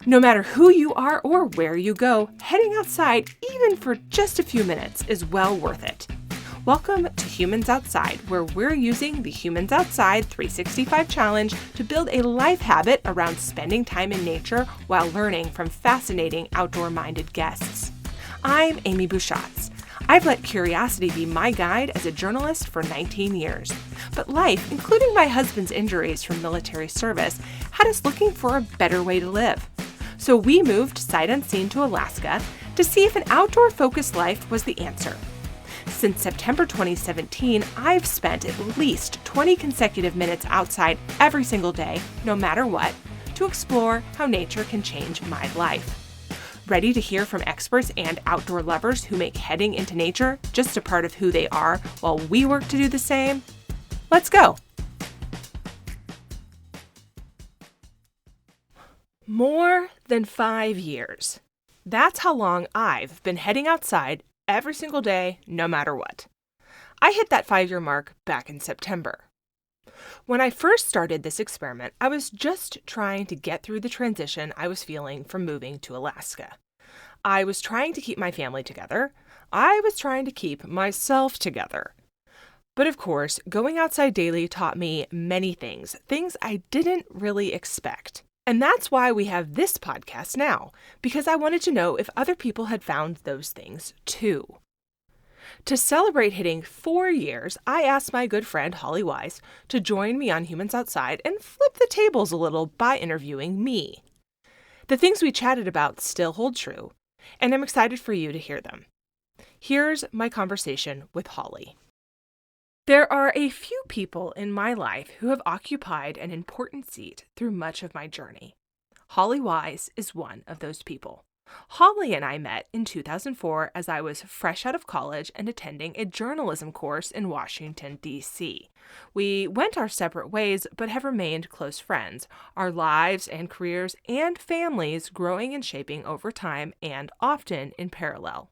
No matter who you are or where you go, heading outside, even for just a few minutes, is well worth it. Welcome to Humans Outside, where we're using the Humans Outside 365 Challenge to build a life habit around spending time in nature while learning from fascinating outdoor-minded guests. I'm Amy Bouchatz. I've let curiosity be my guide as a journalist for 19 years. But life, including my husband's injuries from military service, had us looking for a better way to live. So we moved sight unseen to Alaska to see if an outdoor-focused life was the answer. Since September 2017, I've spent at least 20 consecutive minutes outside every single day, no matter what, to explore how nature can change my life. Ready to hear from experts and outdoor lovers who make heading into nature just a part of who they are while we work to do the same? Let's go! More than 5 years. That's how long I've been heading outside every single day, no matter what. I hit that 5-year mark back in September. When I first started this experiment, I was just trying to get through the transition I was feeling from moving to Alaska. I was trying to keep my family together. I was trying to keep myself together. But of course, going outside daily taught me many things I didn't really expect. And that's why we have this podcast now, because I wanted to know if other people had found those things too. To celebrate hitting 4 years, I asked my good friend Holly Wise to join me on Humans Outside and flip the tables a little by interviewing me. The things we chatted about still hold true, and I'm excited for you to hear them. Here's my conversation with Holly. There are a few people in my life who have occupied an important seat through much of my journey. Holly Wise is one of those people. Holly and I met in 2004 as I was fresh out of college and attending a journalism course in Washington, D.C. We went our separate ways, but have remained close friends, our lives and careers and families growing and shaping over time and often in parallel.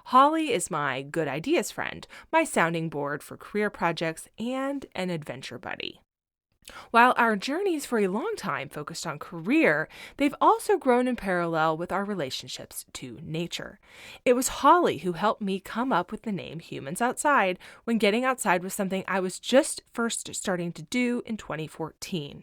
Holly is my good ideas friend, my sounding board for career projects, and an adventure buddy. While our journeys for a long time focused on career, they've also grown in parallel with our relationships to nature. It was Holly who helped me come up with the name Humans Outside when getting outside was something I was just first starting to do in 2014.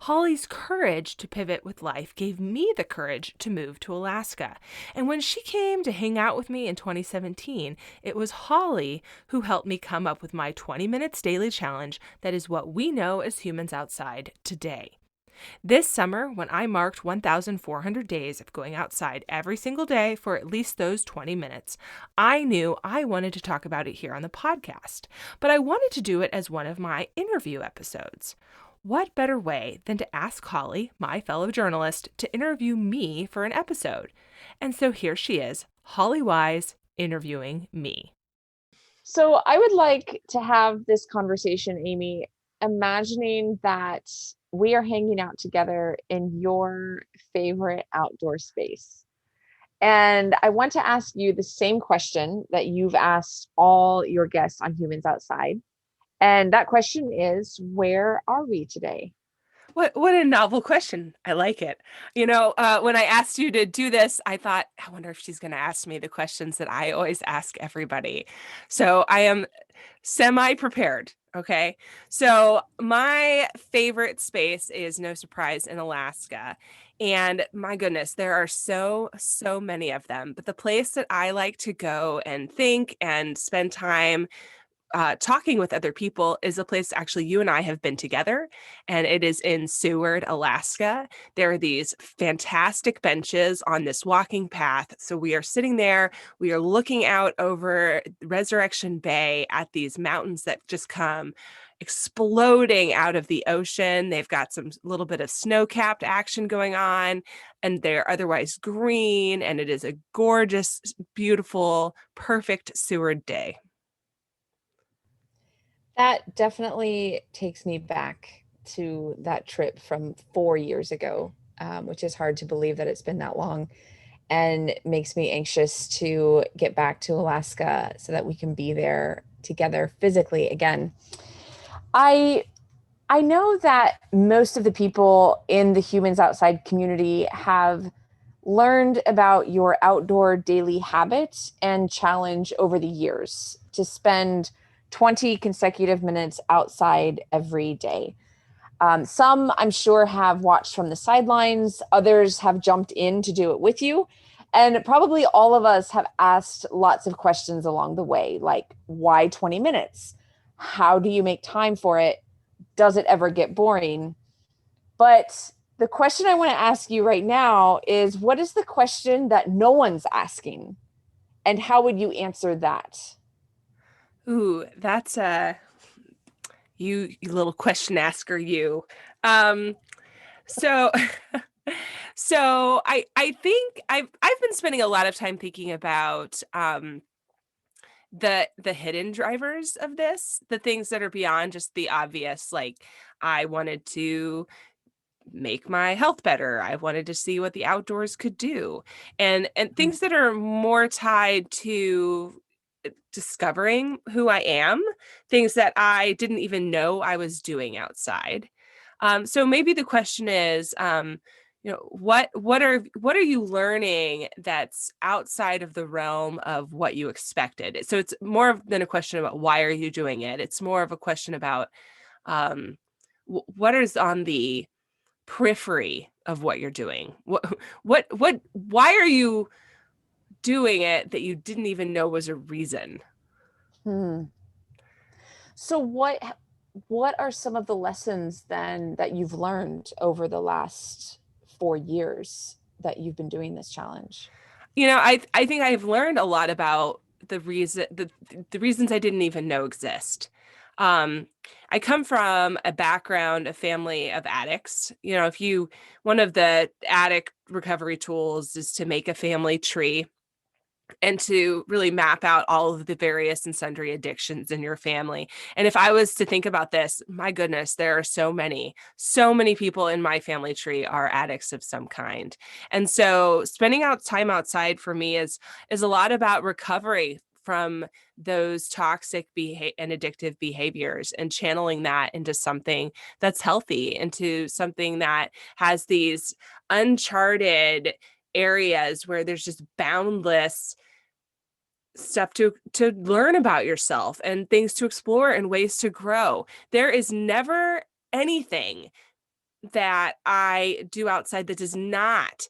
Holly's courage to pivot with life gave me the courage to move to Alaska. And when she came to hang out with me in 2017, it was Holly who helped me come up with my 20 minutes daily challenge that is what we know as Humans Outside today. This summer, when I marked 1,400 days of going outside every single day for at least those 20 minutes, I knew I wanted to talk about it here on the podcast, but I wanted to do it as one of my interview episodes. What better way than to ask Holly, my fellow journalist, to interview me for an episode? And so here she is, Holly Wise, interviewing me. So I would like to have this conversation, Amy, imagining that we are hanging out together in your favorite outdoor space. And I want to ask you the same question that you've asked all your guests on Humans Outside. And that question is, where are we today? What a novel question. I like it. When I asked you to do this, I thought, I wonder if she's going to ask me the questions that I always ask everybody. So I am semi-prepared. Okay. So my favorite space is, no surprise, in Alaska. And my goodness, there are so many of them. But the place that I like to go and think and spend time talking with other people is a place actually you and I have been together, and it is in Seward, Alaska. There are these fantastic benches on this walking path. So we are sitting there, we are looking out over Resurrection Bay at these mountains that just come exploding out of the ocean. They've got some little bit of snow-capped action going on, and they're otherwise green, and it is a gorgeous, beautiful, perfect Seward day. That definitely takes me back to that trip from 4 years ago, which is hard to believe that it's been that long, and makes me anxious to get back to Alaska so that we can be there together physically again. I I know that most of the people in the Humans Outside community have learned about your outdoor daily habits and challenge over the years to spend 20 consecutive minutes outside every day. Some, I'm sure, have watched from the sidelines, others have jumped in to do it with you. And probably all of us have asked lots of questions along the way, like why 20 minutes? How do you make time for it? Does it ever get boring? But the question I want to ask you right now is, what is the question that no one's asking? And how would you answer that? Ooh, that's you little question asker, you. Um, so so I think I've been spending a lot of time thinking about the hidden drivers of this, the things that are beyond just the obvious, like I wanted to make my health better. I wanted to see what the outdoors could do. And things that are more tied to discovering who I am, things that I didn't even know I was doing outside. So maybe the question is, what are you learning that's outside of the realm of what you expected? So it's more than a question about why are you doing it. It's more of a question about um, what is on the periphery of what you're doing. Why are you doing it that you didn't even know was a reason? Hmm. So what are some of the lessons then that you've learned over the last 4 years that you've been doing this challenge? I think I've learned a lot about the reasons I didn't even know exist. Um, I come from a background, a family of addicts. If you one of the addict recovery tools is to make a family tree and to really map out all of the various and sundry addictions in your family. And if I was to think about this, my goodness, there are so many people in my family tree are addicts of some kind. And so spending out time outside for me is a lot about recovery from those toxic and addictive behaviors and channeling that into something that's healthy, into something that has these uncharted areas where there's just boundless stuff to learn about yourself and things to explore and ways to grow. There is never anything that I do outside that does not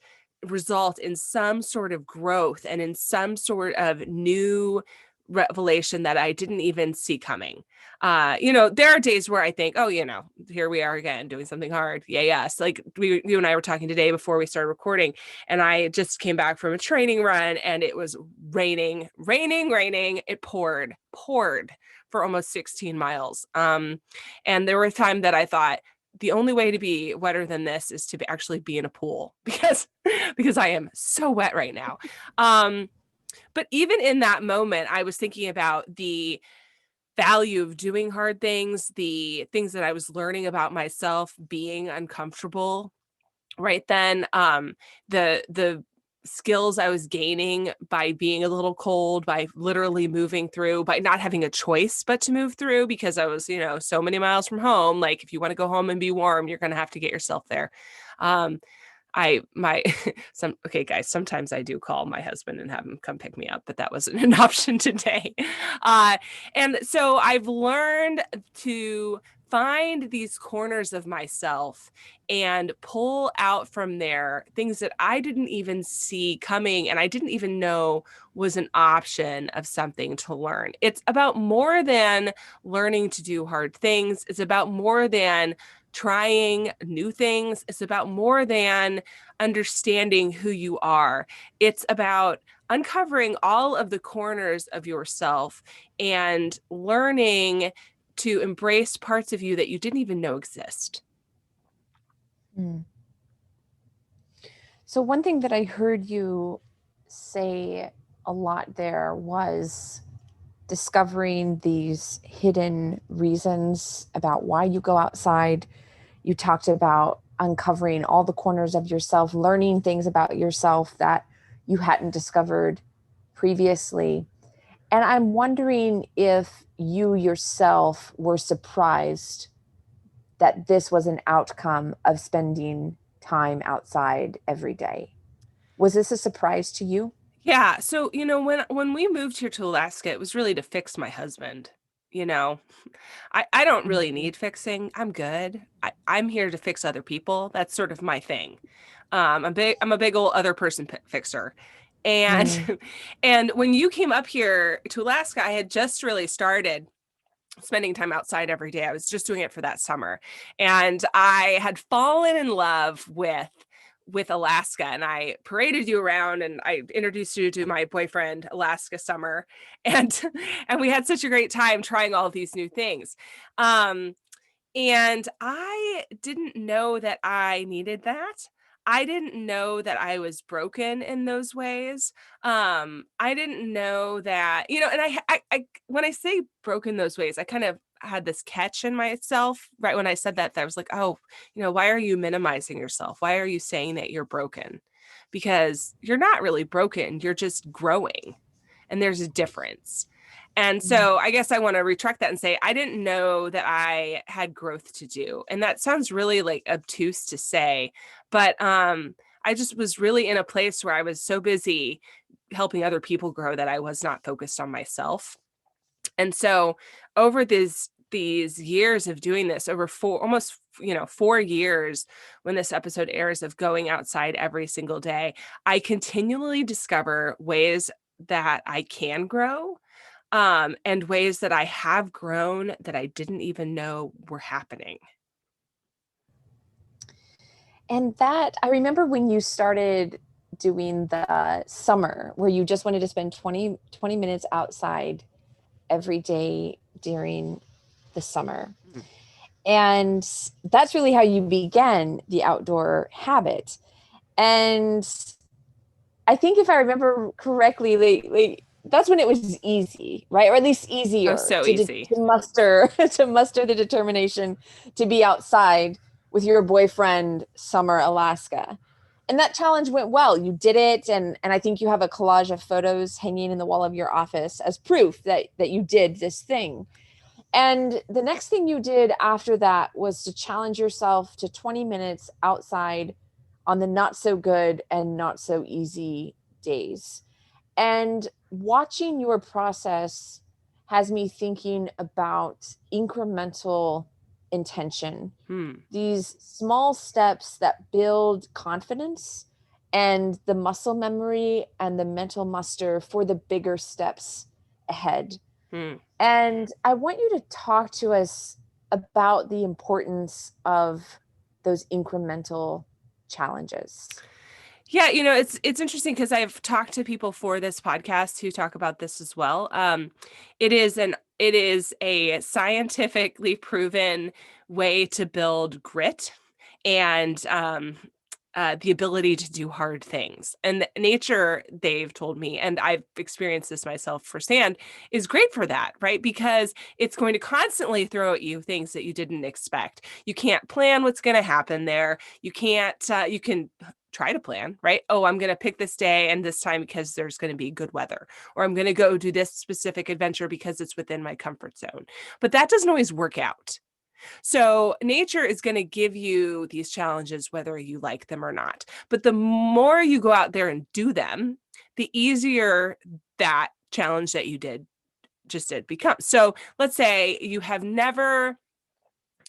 result in some sort of growth and in some sort of new revelation that I didn't even see coming. There are days where I think, oh, here we are again doing something hard. Yeah, yes. Like you and I were talking today before we started recording, and I just came back from a training run and it was raining, raining, raining. It poured for almost 16 miles. And there were times that I thought, the only way to be wetter than this is to actually be in a pool because I am so wet right now. But even in that moment, I was thinking about the value of doing hard things, the things that I was learning about myself being uncomfortable right then, the skills I was gaining by being a little cold, by literally moving through, by not having a choice but to move through because I was, so many miles from home. Like if you want to go home and be warm, you're going to have to get yourself there. Um, I my some okay guys, sometimes I do call my husband and have him come pick me up, but that wasn't an option today. Uh and so I've learned to find these corners of myself and pull out from there things that I didn't even see coming and I didn't even know was an option of something to learn. It's about more than learning to do hard things. It's about more than trying new things. It's about more than understanding who you are. It's about uncovering all of the corners of yourself and learning to embrace parts of you that you didn't even know exist. Mm. So one thing that I heard you say a lot there was discovering these hidden reasons about why you go outside. You talked about uncovering all the corners of yourself, learning things about yourself that you hadn't discovered previously. And I'm wondering if you yourself were surprised that this was an outcome of spending time outside every day. Was this a surprise to you? Yeah. So, when we moved here to Alaska, it was really to fix my husband. You know, I don't really Mhm. need fixing. I'm good. I'm here to fix other people. That's sort of my thing. I'm a big old other person fixer. And Mm. and when you came up here to Alaska, I had just really started spending time outside every day. I was just doing it for that summer. And I had fallen in love with Alaska, and I paraded you around and I introduced you to my boyfriend Alaska Summer, and and we had such a great time trying all of these new things. Um and I didn't know that I needed that. I didn't know that I was broken in those ways. I didn't know that, and I when I say broken those ways, I kind of had this catch in myself right when I said that I was like, oh, why are you minimizing yourself? Why are you saying that you're broken? Because you're not really broken, you're just growing. And there's a difference. And Mm. so I guess I want to retract that and say, I didn't know that I had growth to do. And that sounds really like obtuse to say, but I just was really in a place where I was so busy helping other people grow that I was not focused on myself. And so over these years of doing this, over almost 4 years, when this episode airs, of going outside every single day, I continually discover ways that I can grow, and ways that I have grown that I didn't even know were happening. And that, I remember when you started doing the summer where you just wanted to spend 20 minutes outside every day during the summer. Mm. And that's really how you began the outdoor habit. And I think if I remember correctly, that's when it was easy, right? Or at least Oh, easier so to easy. muster to muster the determination to be outside with your boyfriend, Summer Alaska. And that challenge went well. You did it, and I think you have a collage of photos hanging in the wall of your office as proof that you did this thing. And the next thing you did after that was to challenge yourself to 20 minutes outside on the not so good and not so easy days. And watching your process has me thinking about incremental intention, Hmm. these small steps that build confidence and the muscle memory and the mental muster for the bigger steps ahead. Hmm. And I want you to talk to us about the importance of those incremental challenges. Yeah, it's interesting because I've talked to people for this podcast who talk about this as well. It is a scientifically proven way to build grit and the ability to do hard things. And nature, they've told me, and I've experienced this myself firsthand, is great for that, right? Because it's going to constantly throw at you things that you didn't expect. You can't plan what's going to happen there. You can't. You can try to plan, right? Oh, I'm going to pick this day and this time because there's going to be good weather, or I'm going to go do this specific adventure because it's within my comfort zone. But that doesn't always work out. So nature is going to give you these challenges whether you like them or not. But the more you go out there and do them, the easier that challenge that you did become. So let's say you have never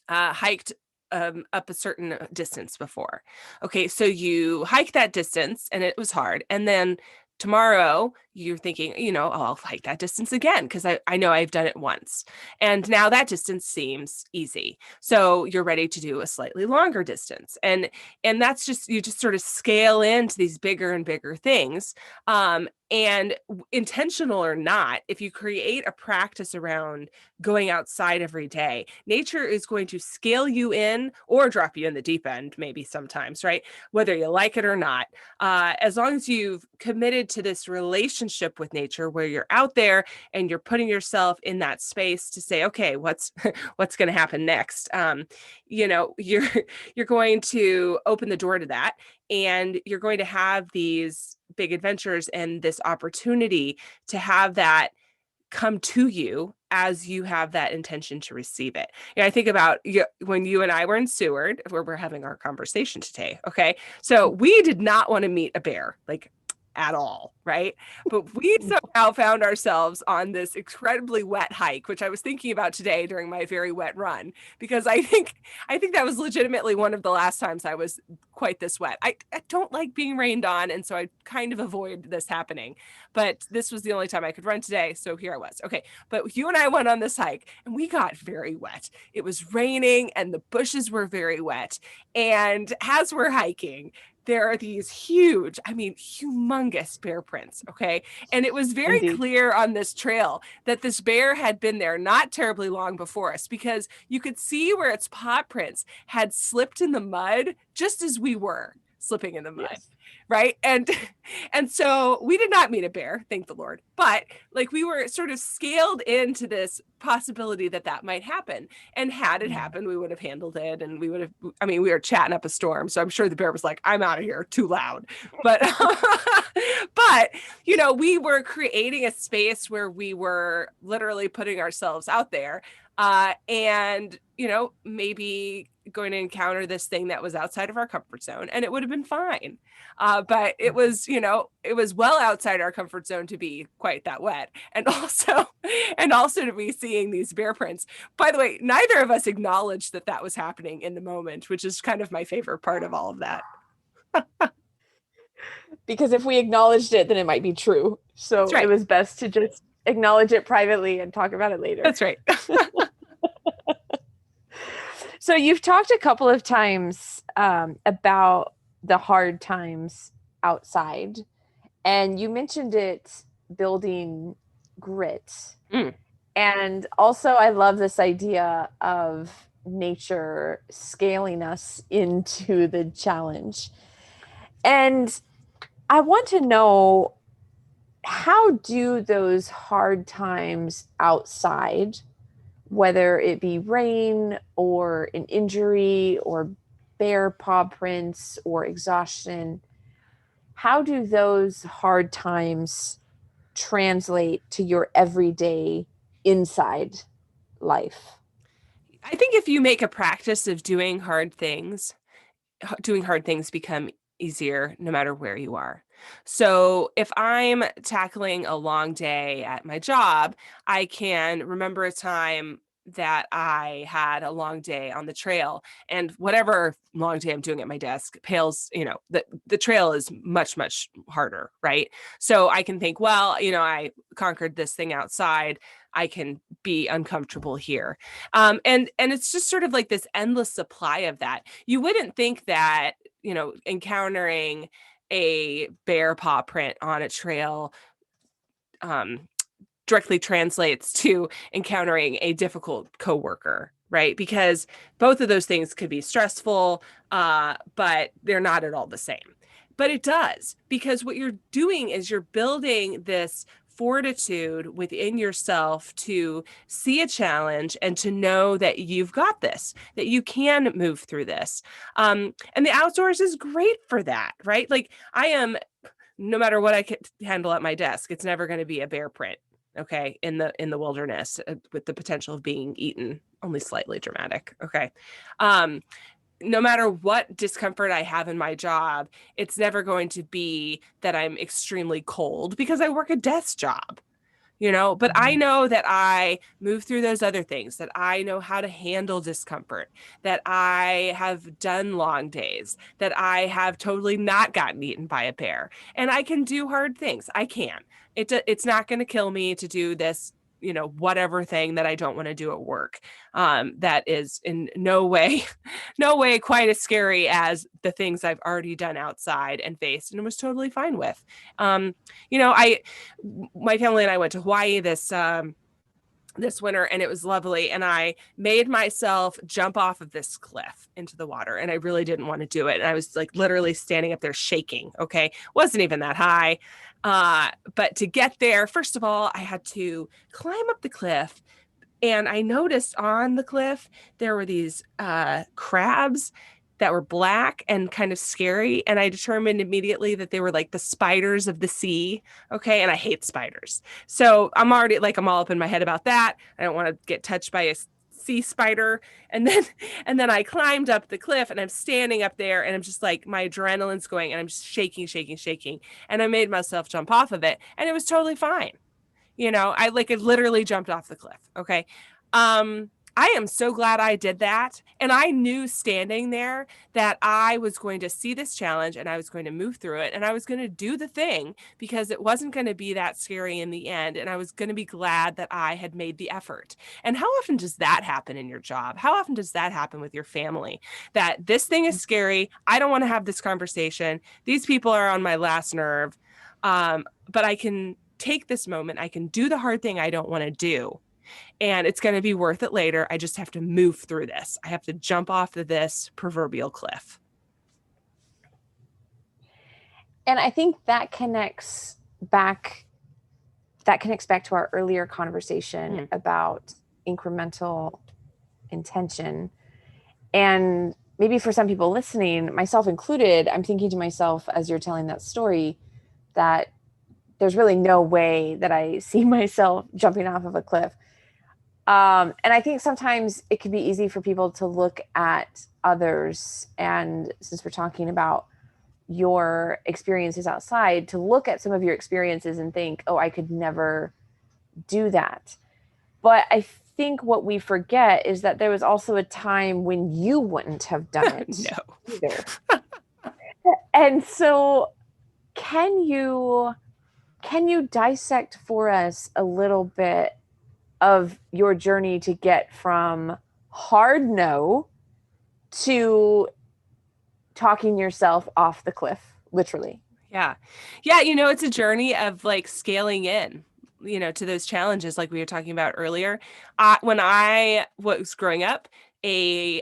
hiked up a certain distance before. Okay, so you hike that distance and it was hard. And then tomorrow you're thinking, oh, I'll hike that distance again because I know I've done it once. And now that distance seems easy. So you're ready to do a slightly longer distance. And that's just, you just sort of scale into these bigger and bigger things. And intentional or not, if you create a practice around going outside every day, nature is going to scale you in or drop you in the deep end, maybe sometimes, right? Whether you like it or not. As long as you've committed to this relationship with nature where you're out there and you're putting yourself in that space to say, okay, what's what's going to happen next? You're you're going to open the door to that, and you're going to have these big adventures and this opportunity to have that come to you as you have that intention to receive it. I think about when you and I were in Seward, where we're having our conversation today. Okay. So we did not want to meet a bear, like at all, right? But we somehow found ourselves on this incredibly wet hike, which I was thinking about today during my very wet run, because I think that was legitimately one of the last times I was quite this wet. I don't like being rained on, and so I kind of avoid this happening. But this was the only time I could run today, so here I was. Okay, but you and I went on this hike, and we got very wet. It was raining, and the bushes were very wet. And as we're hiking, there are these huge, I mean, humongous bear prints. Okay. And it was very Indeed. clear on this trail that this bear had been there not terribly long before us, because you could see where its paw prints had slipped in the mud just as we were slipping in the mud. Yes. Right. And so we did not meet a bear, thank the Lord, but like we were sort of scaled into this possibility that that might happen. And had it happened, we would have handled it, and we would have, I mean, we were chatting up a storm. So I'm sure the bear was like, I'm out of here, too loud. But, but, we were creating a space where we were literally putting ourselves out there. And, maybe going to encounter this thing that was outside of our comfort zone, and it would have been fine. But it was, it was well outside our comfort zone to be quite that wet. And also to be seeing these bear prints. By the way, neither of us acknowledged that that was happening in the moment, which is kind of my favorite part of all of that. Because if we acknowledged it, then it might be true. So That's right. it was best to just acknowledge it privately and talk about it later. That's right. So you've talked a couple of times about the hard times outside, and you mentioned it building grit. Mm. And also, I love this idea of nature scaling us into the challenge. And I want to know, how do those hard times outside, whether it be rain or an injury or bear paw prints or exhaustion, how do those hard times translate to your everyday inside life? I think if you make a practice of doing hard things become easier no matter where you are. So if I'm tackling a long day at my job, I can remember a time that I had a long day on the trail, and whatever long day I'm doing at my desk pales, the trail is much, much harder, right? So I can think, well, I conquered this thing outside. I can be uncomfortable here. And it's just sort of like this endless supply of that. You wouldn't think that, encountering a bear paw print on a trail directly translates to encountering a difficult coworker, right? Because both of those things could be stressful, but they're not at all the same. But it does, because what you're doing is you're building this fortitude within yourself to see a challenge and to know that you've got this, that you can move through this. And the outdoors is great for that, right? Like no matter what I can handle at my desk, it's never going to be a bear print. Okay, in the wilderness, with the potential of being eaten, only slightly dramatic. Okay. No matter what discomfort I have in my job, it's never going to be that I'm extremely cold, because I work a desk job. But I know that I move through those other things, that I know how to handle discomfort, that I have done long days, that I have totally not gotten eaten by a bear, and I can do hard things. I can. It's not going to kill me to do this, whatever thing that I don't want to do at work. That is in no way, no way quite as scary as the things I've already done outside and faced and was totally fine with. My family and I went to Hawaii this winter, and it was lovely. And I made myself jump off of this cliff into the water, and I really didn't want to do it. And I was like literally standing up there shaking. Okay. Wasn't even that high. But to get there, first of all, I had to climb up the cliff, and I noticed on the cliff, there were these crabs that were black and kind of scary. And I determined immediately that they were like the spiders of the sea. Okay. And I hate spiders. So I'm already like, I'm all up in my head about that. I don't want to get touched by a sea spider. And then, and then I climbed up the cliff and I'm standing up there and I'm just like, my adrenaline's going and I'm just shaking, shaking, shaking. And I made myself jump off of it and it was totally fine. I like it literally jumped off the cliff. Okay. I am so glad I did that. And I knew standing there that I was going to see this challenge and I was going to move through it and I was going to do the thing because it wasn't going to be that scary in the end. And I was going to be glad that I had made the effort. And how often does that happen in your job? How often does that happen with your family? That this thing is scary. I don't want to have this conversation. These people are on my last nerve. But I can take this moment. I can do the hard thing I don't want to do. And it's going to be worth it later. I just have to move through this. I have to jump off of this proverbial cliff. And I think that connects back to our earlier conversation about incremental intention. And maybe for some people listening, myself included, I'm thinking to myself as you're telling that story that there's really no way that I see myself jumping off of a cliff. And I think sometimes it can be easy for people to look at others. And since we're talking about your experiences outside, to look at some of your experiences and think, oh, I could never do that. But I think what we forget is that there was also a time when you wouldn't have done it No. either. And so can you dissect for us a little bit of your journey to get from hard no to talking yourself off the cliff, literally? Yeah. Yeah. It's a journey of like scaling in, to those challenges like we were talking about earlier. When I was growing up, a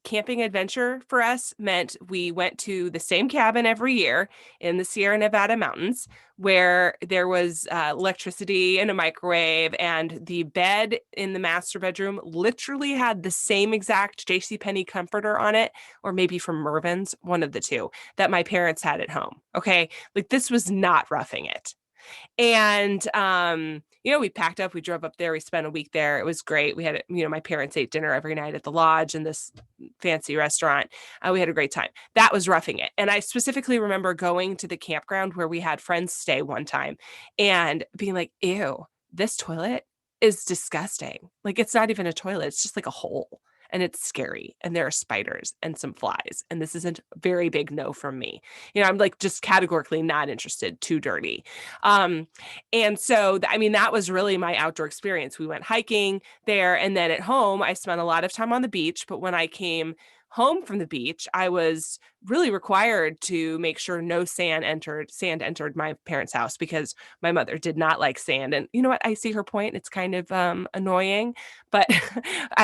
camping adventure for us meant we went to the same cabin every year in the Sierra Nevada mountains where there was electricity and a microwave, and the bed in the master bedroom literally had the same exact JCPenney comforter on it, or maybe from Mervyn's, one of the two, that my parents had at home. Okay. Like this was not roughing it. And, we packed up, we drove up there, we spent a week there. It was great. We had, my parents ate dinner every night at the lodge in this fancy restaurant. We had a great time. That was roughing it. And I specifically remember going to the campground where we had friends stay one time and being like, ew, this toilet is disgusting. Like, it's not even a toilet. It's just like a hole. And it's scary. And there are spiders and some flies. And this isn't a very big no from me. I'm like just categorically not interested, too dirty. And so, that was really my outdoor experience. We went hiking there. And then at home, I spent a lot of time on the beach. But when I came home from the beach, I was really required to make sure no sand entered my parents' house because my mother did not like sand. And you know what? I see her point. It's kind of annoying, but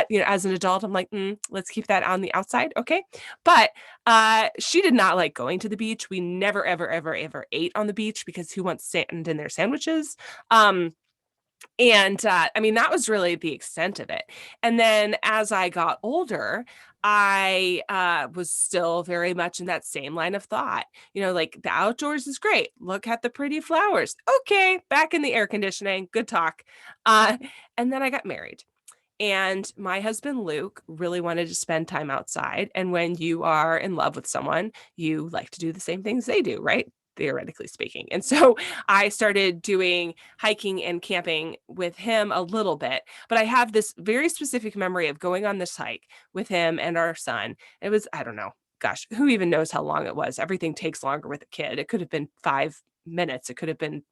as an adult, I'm like, let's keep that on the outside. Okay. But she did not like going to the beach. We never, ever, ever, ever ate on the beach because who wants sand in their sandwiches? And that was really the extent of it. And then as I got older, I was still very much in that same line of thought. Like the outdoors is great. Look at the pretty flowers. Okay, back in the air conditioning. Good talk. And then I got married. And my husband, Luke, really wanted to spend time outside. And when you are in love with someone, you like to do the same things they do, right? Theoretically speaking. And so I started doing hiking and camping with him a little bit, but I have this very specific memory of going on this hike with him and our son. It was, I don't know, gosh, who even knows how long it was? Everything takes longer with a kid. It could have been 5 minutes. It could have been,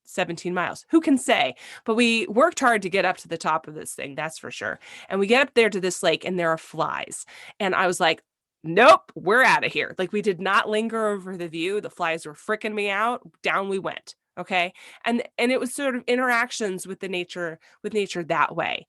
17 miles. Who can say? But we worked hard to get up to the top of this thing, that's for sure. And we get up there to this lake and there are flies. And I was like, nope, we're out of here. Like we did not linger over the view. The flies were freaking me out. Down we went. Okay. And it was sort of interactions with nature that way.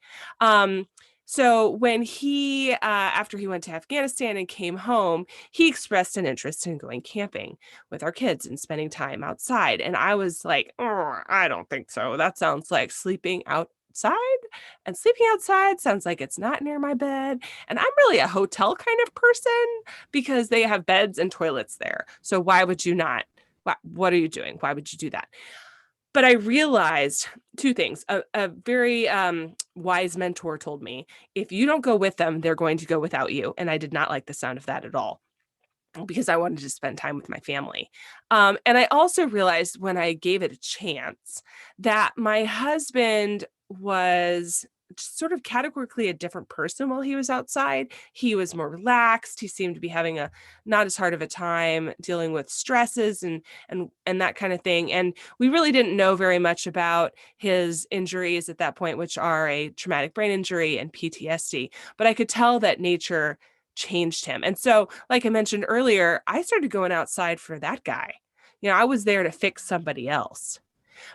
So when he, after he went to Afghanistan and came home, he expressed an interest in going camping with our kids and spending time outside. And I was like, oh, I don't think so. That sounds like sleeping out outside, and sleeping outside sounds like it's not near my bed. And I'm really a hotel kind of person because they have beds and toilets there. So why would you not? What are you doing? Why would you do that? But I realized two things. A very wise mentor told me, if you don't go with them, they're going to go without you. And I did not like the sound of that at all because I wanted to spend time with my family. And I also realized when I gave it a chance that my husband was just sort of categorically a different person while he was outside. He was more relaxed. He seemed to be having a not as hard of a time dealing with stresses and that kind of thing. And we really didn't know very much about his injuries at that point, which are a traumatic brain injury and PTSD. But I could tell that nature changed him. And so, like I mentioned earlier, I started going outside for that guy. I was there to fix somebody else.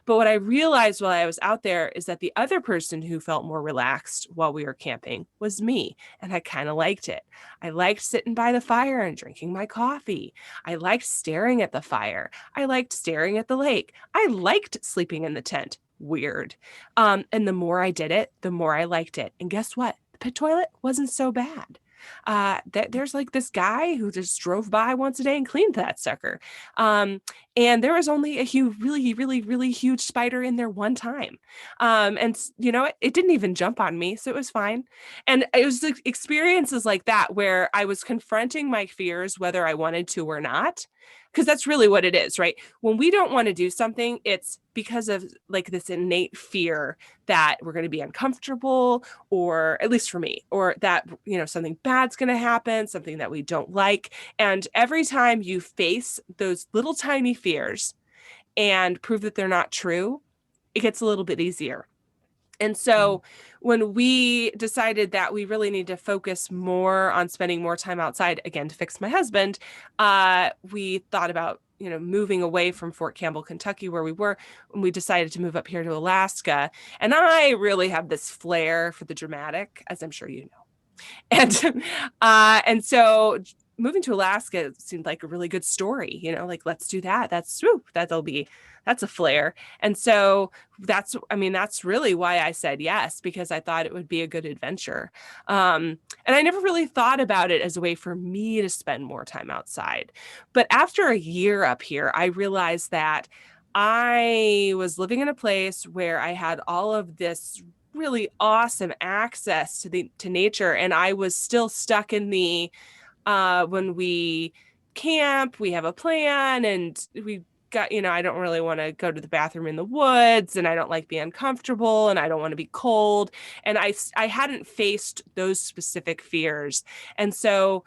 But what I realized while I was out there is that the other person who felt more relaxed while we were camping was me. And I kind of liked it. I liked sitting by the fire and drinking my coffee. I liked staring at the fire. I liked staring at the lake. I liked sleeping in the tent. Weird. And the more I did it, the more I liked it. And guess what? The pit toilet wasn't so bad. There's like this guy who just drove by once a day and cleaned that sucker. And there was only a huge, really, really, really huge spider in there one time. And it didn't even jump on me, so it was fine. And it was like experiences like that where I was confronting my fears, whether I wanted to or not. Because that's really what it is, right? When we don't want to do something, it's because of like this innate fear that we're going to be uncomfortable, or at least for me, or that, something bad's going to happen, something that we don't like. And every time you face those little tiny fears and prove that they're not true, it gets a little bit easier. And so when we decided that we really need to focus more on spending more time outside, again, to fix my husband, we thought about, moving away from Fort Campbell, Kentucky, where we were, and we decided to move up here to Alaska. And I really have this flair for the dramatic, as I'm sure you know. And so moving to Alaska seemed like a really good story, like let's do that. That's a flare. And so that's really why I said yes, because I thought it would be a good adventure. And I never really thought about it as a way for me to spend more time outside. But after a year up here, I realized that I was living in a place where I had all of this really awesome access to nature, and I was still stuck in the when we camp, we have a plan, and we got, I don't really want to go to the bathroom in the woods, and I don't like being uncomfortable, and I don't want to be cold, and I hadn't faced those specific fears. And so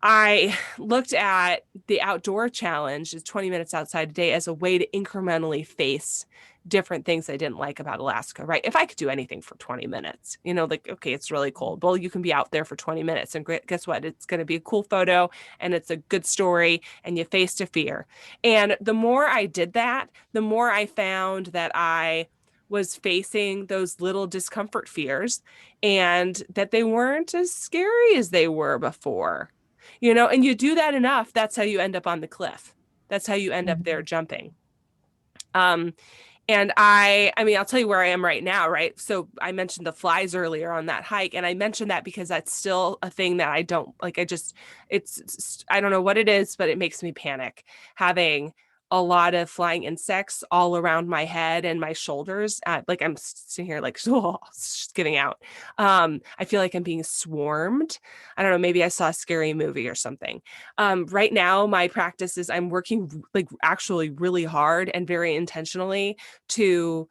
I looked at the outdoor challenge, is 20 minutes outside a day, as a way to incrementally face different things I didn't like about Alaska, right? If I could do anything for 20 minutes, like, okay, it's really cold. Well, you can be out there for 20 minutes and guess what? It's going to be a cool photo and it's a good story and you faced a fear. And the more I did that, the more I found that I was facing those little discomfort fears and that they weren't as scary as they were before. And you do that enough, that's how you end up on the cliff. That's how you end up there jumping. And I'll tell you where I am right now, right? So I mentioned the flies earlier on that hike, and I mentioned that because that's still a thing that I don't like. I don't know what it is, but it makes me panic having a lot of flying insects all around my head and my shoulders. Like I'm sitting here like, oh, just giving out. I feel like I'm being swarmed. I don't know, maybe I saw a scary movie or something. Right now, my practice is I'm working like actually really hard and very intentionally to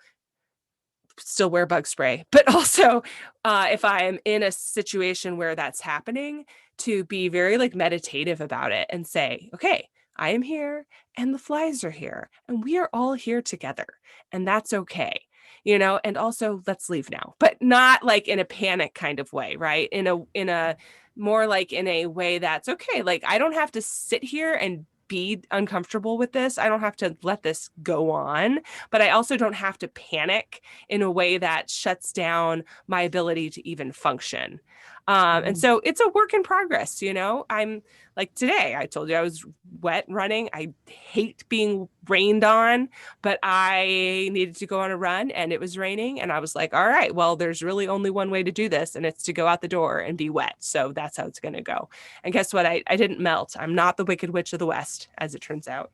still wear bug spray, but also if I am in a situation where that's happening, to be very like meditative about it and say, okay, I am here and the flies are here and we are all here together and that's okay. And also let's leave now, but not like in a panic kind of way, right? In a more like in a way that's okay. Like I don't have to sit here and be uncomfortable with this. I don't have to let this go on, but I also don't have to panic in a way that shuts down my ability to even function. And so it's a work in progress, you know. I'm like today, I told you I was wet running. I hate being rained on, but I needed to go on a run and it was raining. And I was like, all right, well, there's really only one way to do this, and it's to go out the door and be wet. So that's how it's going to go. And guess what? I didn't melt. I'm not the Wicked Witch of the West, as it turns out.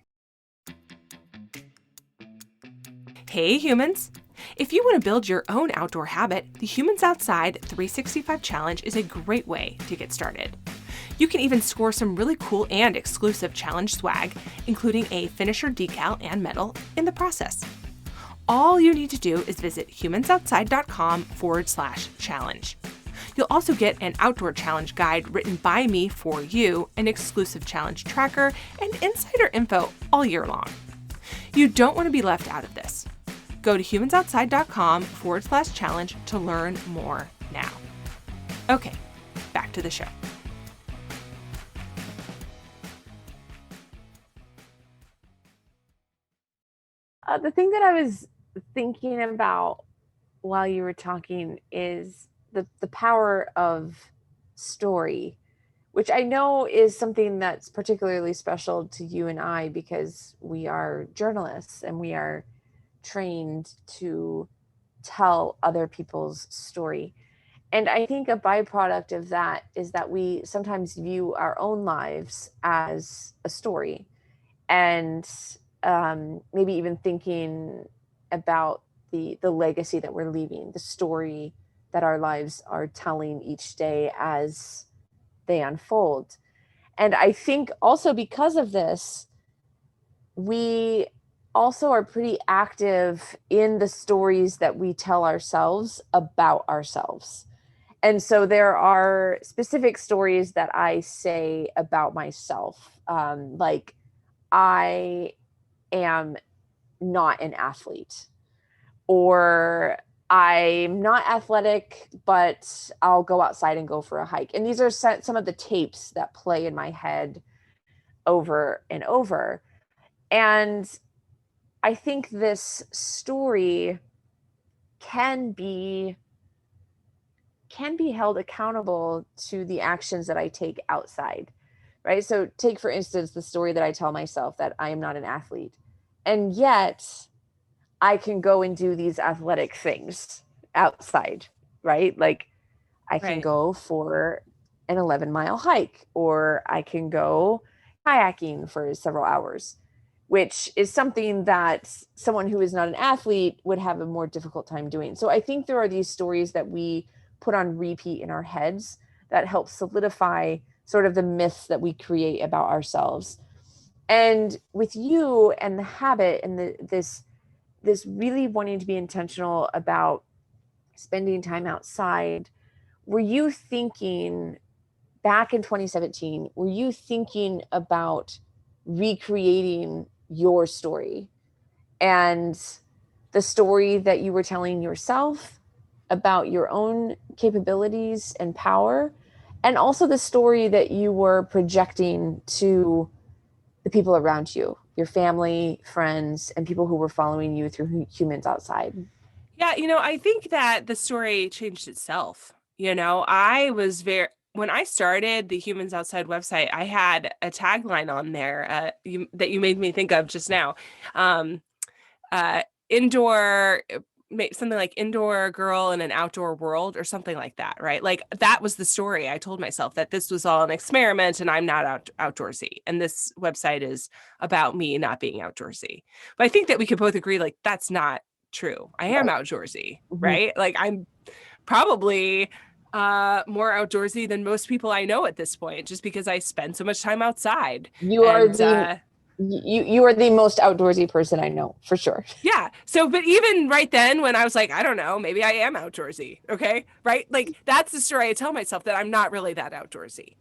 Hey, humans. If you want to build your own outdoor habit, the Humans Outside 365 Challenge is a great way to get started. You can even score some really cool and exclusive challenge swag, including a finisher decal and medal in the process. All you need to do is visit humansoutside.com/challenge. You'll also get an outdoor challenge guide written by me for you, an exclusive challenge tracker, and insider info all year long. You don't want to be left out of this. Go to humansoutside.com/challenge to learn more now. Okay, back to the show. The thing that I was thinking about while you were talking is the power of story, which I know is something that's particularly special to you and I because we are journalists and we are trained to tell other people's story. And I think a byproduct of that is that we sometimes view our own lives as a story, and maybe even thinking about the legacy that we're leaving, the story that our lives are telling each day as they unfold. And I think also because of this, we also are pretty active in the stories that we tell ourselves about ourselves. And so there are specific stories that I say about myself, like I am not an athlete, or I'm not athletic, but I'll go outside and go for a hike. And these are some of the tapes that play in my head over and over. And I think this story can be held accountable to the actions that I take outside, right? So take, for instance, the story that I tell myself that I am not an athlete. And yet I can go and do these athletic things outside, right? Like I can Right. go for an 11-mile hike, or I can go kayaking for several hours, which is something that someone who is not an athlete would have a more difficult time doing. So I think there are these stories that we put on repeat in our heads that help solidify sort of the myths that we create about ourselves. And with you and the habit and this really wanting to be intentional about spending time outside, were you thinking back in 2017, were you thinking about recreating your story and the story that you were telling yourself about your own capabilities and power, and also the story that you were projecting to the people around you, your family, friends, and people who were following you through Humans Outside? Yeah, I think that the story changed itself. I was when I started the Humans Outside website, I had a tagline on there that you made me think of just now. Um, uh, indoor, something like indoor girl in an outdoor world or something like that, right? Like that was the story. I told myself that this was all an experiment and I'm not outdoorsy. And this website is about me not being outdoorsy. But I think that we could both agree, like, that's not true. I am Right. outdoorsy, Mm-hmm. right? Like I'm probably more outdoorsy than most people I know at this point, just because I spend so much time outside. You are And you are the most outdoorsy person I know, for sure. yeah. So, but even right then, when I was like, I don't know, maybe I am outdoorsy. Okay. Right. Like that's the story I tell myself, that I'm not really that outdoorsy.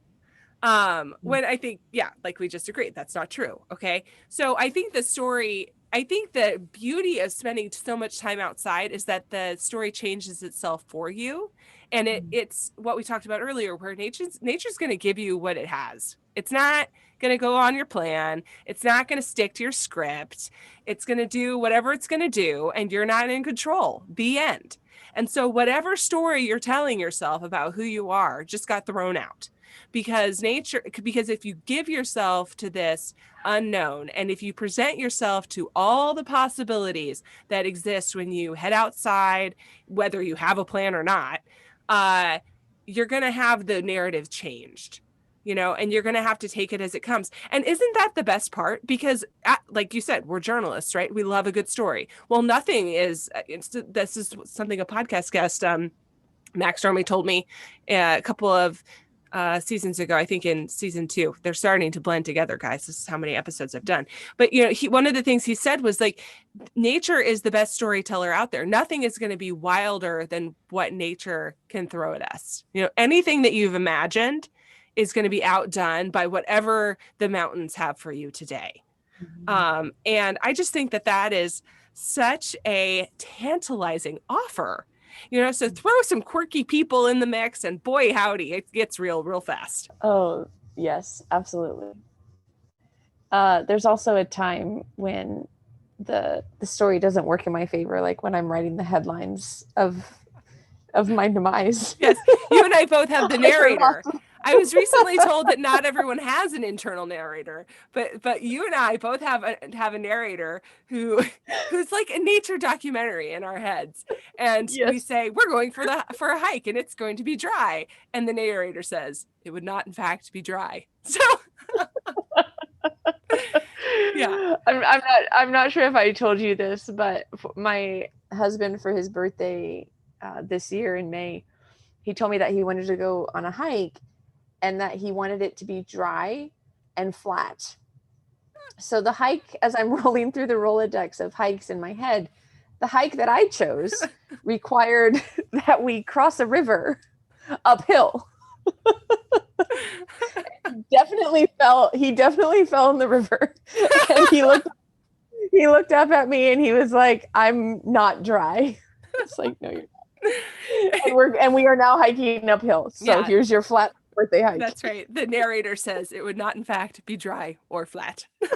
When I think, yeah, like we just agreed, that's not true. Okay. So I think the beauty of spending so much time outside is that the story changes itself for you. And it's what we talked about earlier, where nature's going to give you what it has. It's not going to go on your plan. It's not going to stick to your script. It's going to do whatever it's going to do, and you're not in control. The end. And so whatever story you're telling yourself about who you are just got thrown out, because if you give yourself to this unknown, and if you present yourself to all the possibilities that exist when you head outside, whether you have a plan or not, you're going to have the narrative changed, and you're going to have to take it as it comes. And isn't that the best part? Because like you said, we're journalists, right? We love a good story. Well, nothing is, this is something a podcast guest, Max Stormy, told me a couple of seasons ago. I think in season 2, they're starting to blend together, guys. This is how many episodes I've done. But one of the things he said was like, nature is the best storyteller out there. Nothing is going to be wilder than what nature can throw at us. Anything that you've imagined is going to be outdone by whatever the mountains have for you today. And I just think that is such a tantalizing offer. So throw some quirky people in the mix, and boy, howdy, it gets real fast. Oh, yes, absolutely. There's also a time when the story doesn't work in my favor, like when I'm writing the headlines of my demise. Yes, you and I both have the narrator. I was recently told that not everyone has an internal narrator, but you and I both have a narrator who's like a nature documentary in our heads, and Yes. We say we're going for a hike and it's going to be dry, and the narrator says it would not in fact be dry. So yeah, I'm not sure if I told you this, but my husband, for his birthday this year in May, he told me that he wanted to go on a hike and that he wanted it to be dry and flat. So the hike, as I'm rolling through the Rolodex of hikes in my head, the hike that I chose required that we cross a river uphill. He definitely fell in the river. And he looked up at me and he was like, "I'm not dry." It's like, "No, you're not." And we are now hiking uphill. So here's your flat birthday hike. That's right. The narrator says it would not in fact be dry or flat. But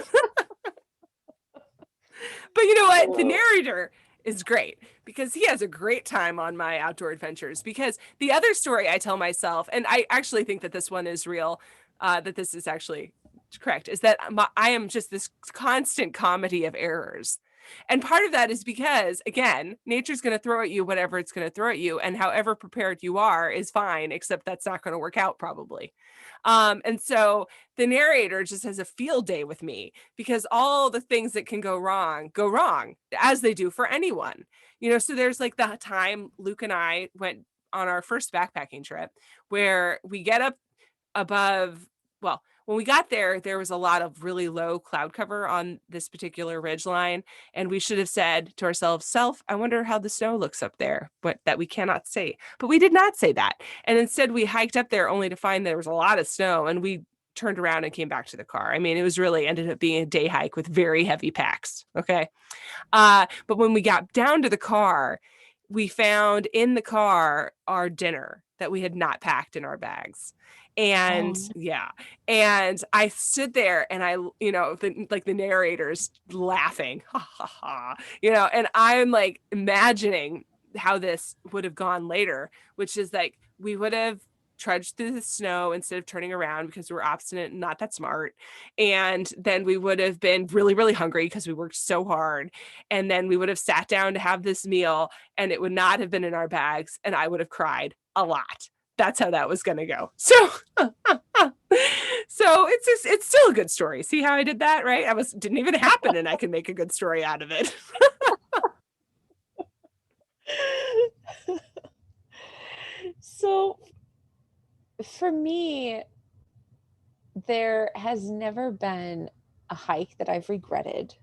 you know what? The narrator is great because he has a great time on my outdoor adventures. Because the other story I tell myself, and I actually think that this one is real, that this is actually correct, is that I am just this constant comedy of errors. And part of that is because, again, nature's going to throw at you whatever it's going to throw at you, and however prepared you are is fine, except that's not going to work out probably. And so the narrator just has a field day with me because all the things that can go wrong, as they do for anyone. So there's like the time Luke and I went on our first backpacking trip where we get up above, well, when we got there, there was a lot of really low cloud cover on this particular ridge line. And we should have said to ourselves, "Self, I wonder how the snow looks up there," but that we cannot say. But we did not say that. And instead we hiked up there only to find there was a lot of snow, and we turned around and came back to the car. I mean, it was really ended up being a day hike with very heavy packs. Okay. But when we got down to the car, we found in the car our dinner that we had not packed in our bags. And and I stood there and I, the narrator's laughing, ha ha ha, and I'm like imagining how this would have gone later, which is like, we would have trudged through the snow instead of turning around because we were obstinate and not that smart. And then we would have been really, really hungry because we worked so hard. And then we would have sat down to have this meal and it would not have been in our bags. And I would have cried a lot. That's how that was going to go. So, it's still a good story. See how I did that, right? Didn't even happen and I can make a good story out of it. So for me, there has never been a hike that I've regretted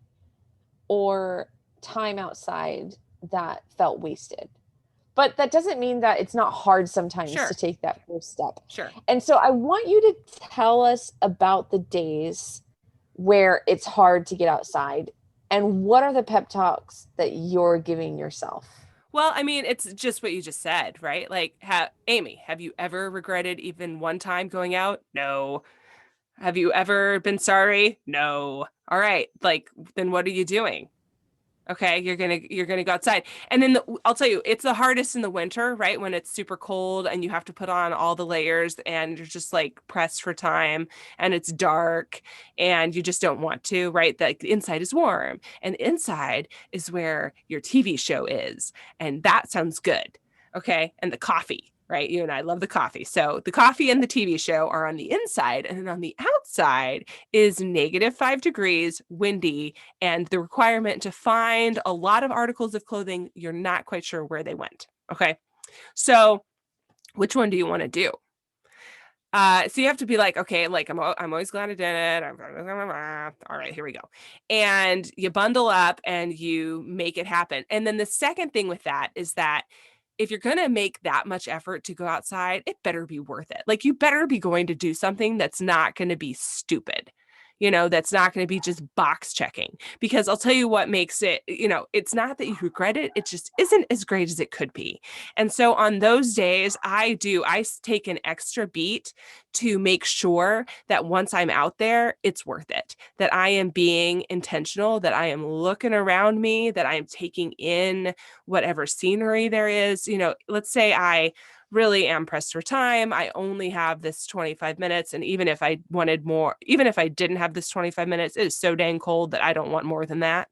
or time outside that felt wasted. But that doesn't mean that it's not hard sometimes to take that first step. Sure. And so I want you to tell us about the days where it's hard to get outside, and what are the pep talks that you're giving yourself? Well, I mean, it's just what you just said, right? Like, Amy, have you ever regretted even one time going out? No. Have you ever been sorry? No. All right. Like, then what are you doing? Okay, you're gonna go outside, and then I'll tell you, it's the hardest in the winter, right? When it's super cold and you have to put on all the layers, and you're just like pressed for time, and it's dark, and you just don't want to, right? The inside is warm, and inside is where your TV show is, and that sounds good, okay? And the coffee, right? You and I love the coffee, so the coffee and the TV show are on the inside, and then on the outside is -5 degrees, windy, and the requirement to find a lot of articles of clothing you're not quite sure where they went. Okay. So which one do you want to do? So you have to be like, okay, like I'm always glad I did it. All right, here we go. And you bundle up and you make it happen. And then the second thing with that is that if you're going to make that much effort to go outside, it better be worth it. Like you better be going to do something that's not going to be stupid. That's not going to be just box checking, because I'll tell you what makes it, it's not that you regret it. It just isn't as great as it could be. And so on those days, I take an extra beat to make sure that once I'm out there, it's worth it, that I am being intentional, that I am looking around me, that I am taking in whatever scenery there is. Let's say I really am pressed for time. I only have this 25 minutes. And even if I wanted more, even if I didn't have this 25 minutes, it is so dang cold that I don't want more than that.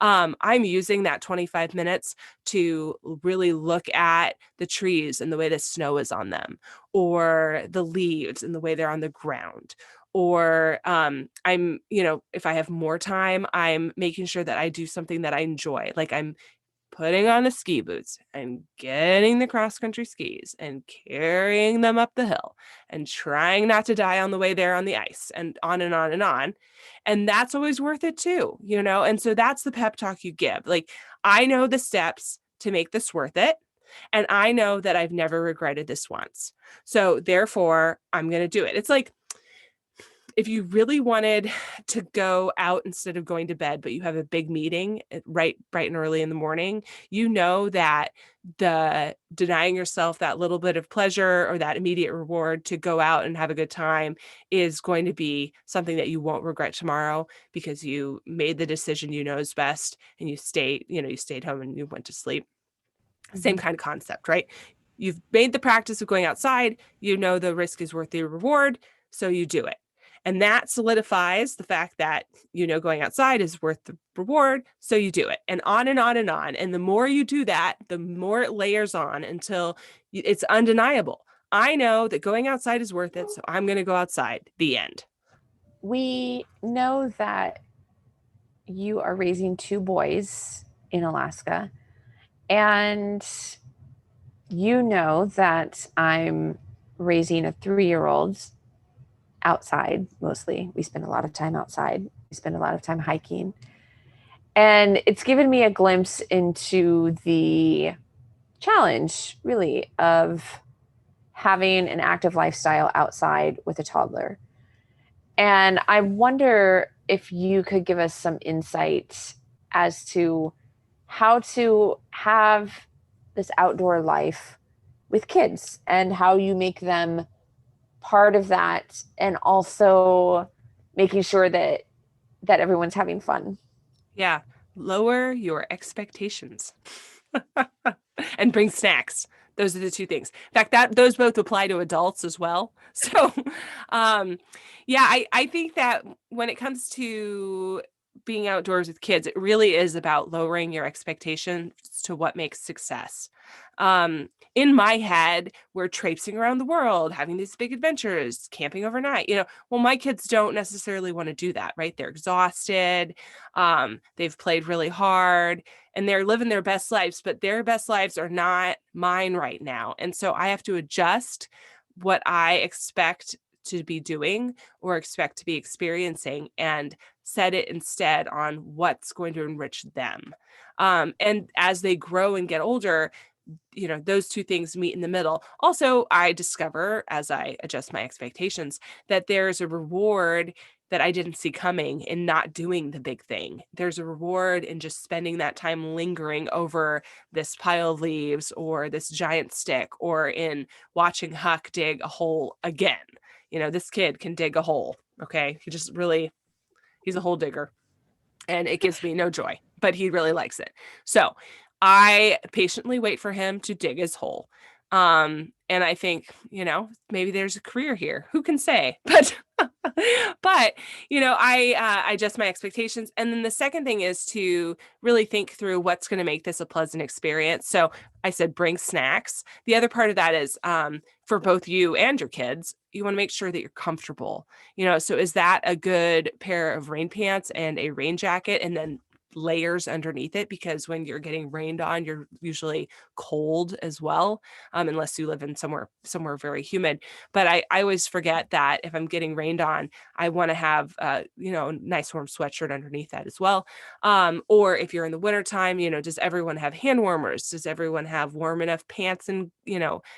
I'm using that 25 minutes to really look at the trees and the way the snow is on them, or the leaves and the way they're on the ground. Or if I have more time, I'm making sure that I do something that I enjoy. Like I'm putting on the ski boots and getting the cross country skis and carrying them up the hill and trying not to die on the way there on the ice, and on and on and on. And that's always worth it too. And so that's the pep talk you give. Like, I know the steps to make this worth it. And I know that I've never regretted this once. So therefore, I'm going to do it. It's like, if you really wanted to go out instead of going to bed, but you have a big meeting right bright and early in the morning, you know that the denying yourself that little bit of pleasure or that immediate reward to go out and have a good time is going to be something that you won't regret tomorrow, because you made the decision you know is best, and you stayed home and you went to sleep. Same Mhm. kind of concept, right? You've made the practice of going outside, you know the risk is worth the reward, so you do it. And that solidifies the fact that going outside is worth the reward, so you do it. And on and on and on. And the more you do that, the more it layers on until it's undeniable. I know that going outside is worth it, so I'm going to go outside. The end. We know that you are raising two boys in Alaska, and you know that I'm raising a 3-year-old outside mostly. We spend a lot of time outside, we spend a lot of time hiking. And it's given me a glimpse into the challenge, really, of having an active lifestyle outside with a toddler. And I wonder if you could give us some insight as to how to have this outdoor life with kids and how you make them part of that, and also making sure that everyone's having fun. Yeah. Lower your expectations. And bring snacks. Those are the two things. In fact, that those both apply to adults as well. So, um, yeah, I think that when it comes to being outdoors with kids, it really is about lowering your expectations to what makes success. In my head, we're traipsing around the world, having these big adventures, camping overnight. Well, my kids don't necessarily want to do that, right? They're exhausted. They've played really hard, and they're living their best lives, but their best lives are not mine right now. And so I have to adjust what I expect to be doing or expect to be experiencing, and set it instead on what's going to enrich them. And as they grow and get older, those two things meet in the middle. Also, I discover, as I adjust my expectations, that there's a reward that I didn't see coming in not doing the big thing. There's a reward in just spending that time lingering over this pile of leaves or this giant stick, or in watching Huck dig a hole again. This kid can dig a hole. Okay. He's a hole digger, and it gives me no joy. but he really likes it. So I patiently wait for him to dig his hole. And I think, maybe there's a career here. Who can say? But I adjust my expectations. And then the second thing is to really think through what's going to make this a pleasant experience. So I said, bring snacks. The other part of that is for both you and your kids, you want to make sure that you're comfortable. So is that a good pair of rain pants and a rain jacket and then layers underneath it? Because when you're getting rained on, you're usually cold as well, unless you live in somewhere very humid. But I always forget that if I'm getting rained on, I want to have nice warm sweatshirt underneath that as well. Or if you're in the wintertime, does everyone have hand warmers? Does everyone have warm enough pants and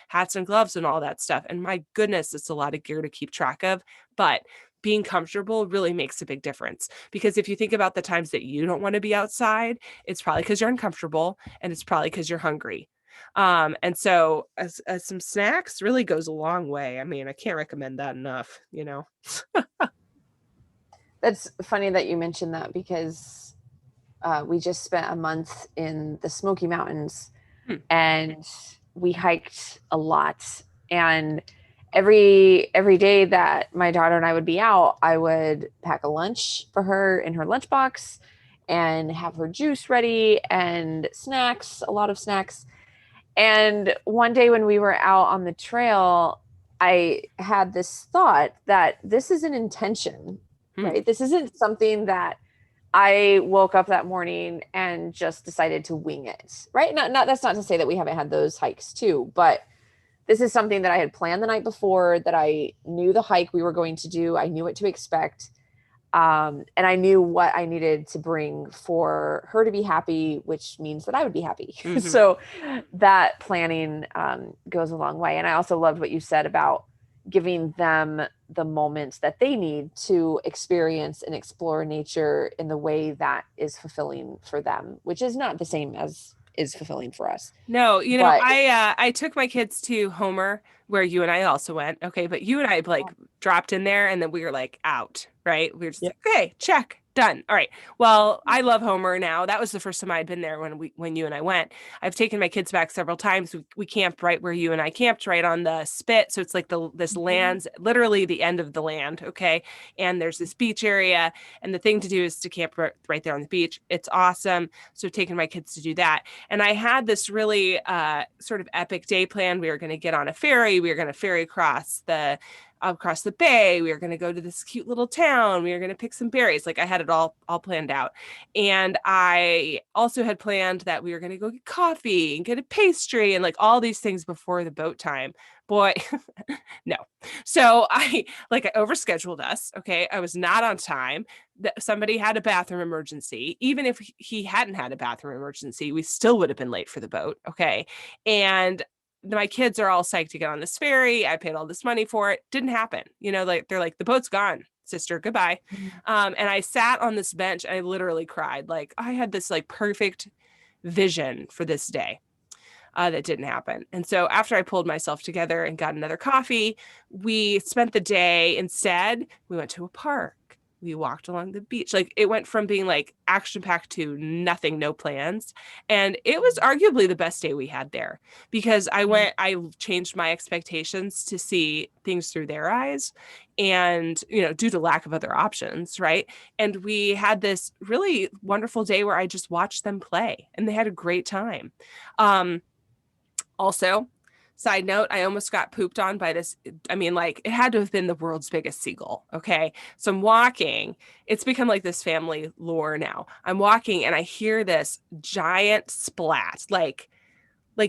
hats and gloves and all that stuff? And my goodness, it's a lot of gear to keep track of, but being comfortable really makes a big difference. Because if you think about the times that you don't want to be outside, it's probably because you're uncomfortable, and it's probably because you're hungry. And so as some snacks really goes a long way. I mean, I can't recommend that enough. That's funny that you mentioned that, because we just spent a month in the Smoky Mountains, and we hiked a lot. And every day that my daughter and I would be out, I would pack a lunch for her in her lunchbox and have her juice ready and snacks, a lot of snacks. And one day when we were out on the trail, I had this thought that this is an intention, right? This isn't something that I woke up that morning and just decided to wing it, right? Not that's not to say that we haven't had those hikes too, but this is something that I had planned the night before, that I knew the hike we were going to do. I knew what to expect. And I knew what I needed to bring for her to be happy, which means that I would be happy. So that planning goes a long way. And I also loved what you said about giving them the moments that they need to experience and explore nature in the way that is fulfilling for them, which is not the same as is fulfilling for us. No, But I took my kids to Homer, where you and I also went. Okay, but you and I dropped in there, and then we were like out, right? We were just like, okay, check, done. All right. Well, I love Homer now. That was the first time I'd been there when you and I went. I've taken my kids back several times. We camped right where you and I camped, right on the spit. So it's like this land's literally the end of the land. Okay, and there's this beach area, and the thing to do is to camp right there on the beach. It's awesome. So taking my kids to do that. And I had this really sort of epic day plan. We were going to get on a ferry. We were going to ferry across the bay. We were going to go to this cute little town. We were going to pick some berries. Like I had it all planned out. And I also had planned that we were going to go get coffee and get a pastry and like all these things before the boat time. Boy, no. So I overscheduled us. Okay. I was not on time. Somebody had a bathroom emergency. Even if he hadn't had a bathroom emergency, we still would have been late for the boat. Okay. And my kids are all psyched to get on this ferry. I paid all this money for it. Didn't happen. They're like, the boat's gone, sister, goodbye. And I sat on this bench and I literally cried. Like I had this like perfect vision for this day. That didn't happen. And so after I pulled myself together and got another coffee, we spent the day instead. We went to a park. We walked along the beach. Like it went from being like action packed to nothing, no plans. And it was arguably the best day we had there because I changed my expectations to see things through their eyes and, due to lack of other options. Right. And we had this really wonderful day where I just watched them play and they had a great time. Also, side note, I almost got pooped on by this. I mean, like it had to have been the world's biggest seagull. Okay. So I'm walking. It's become like this family lore now. I'm walking and I hear this giant splat, like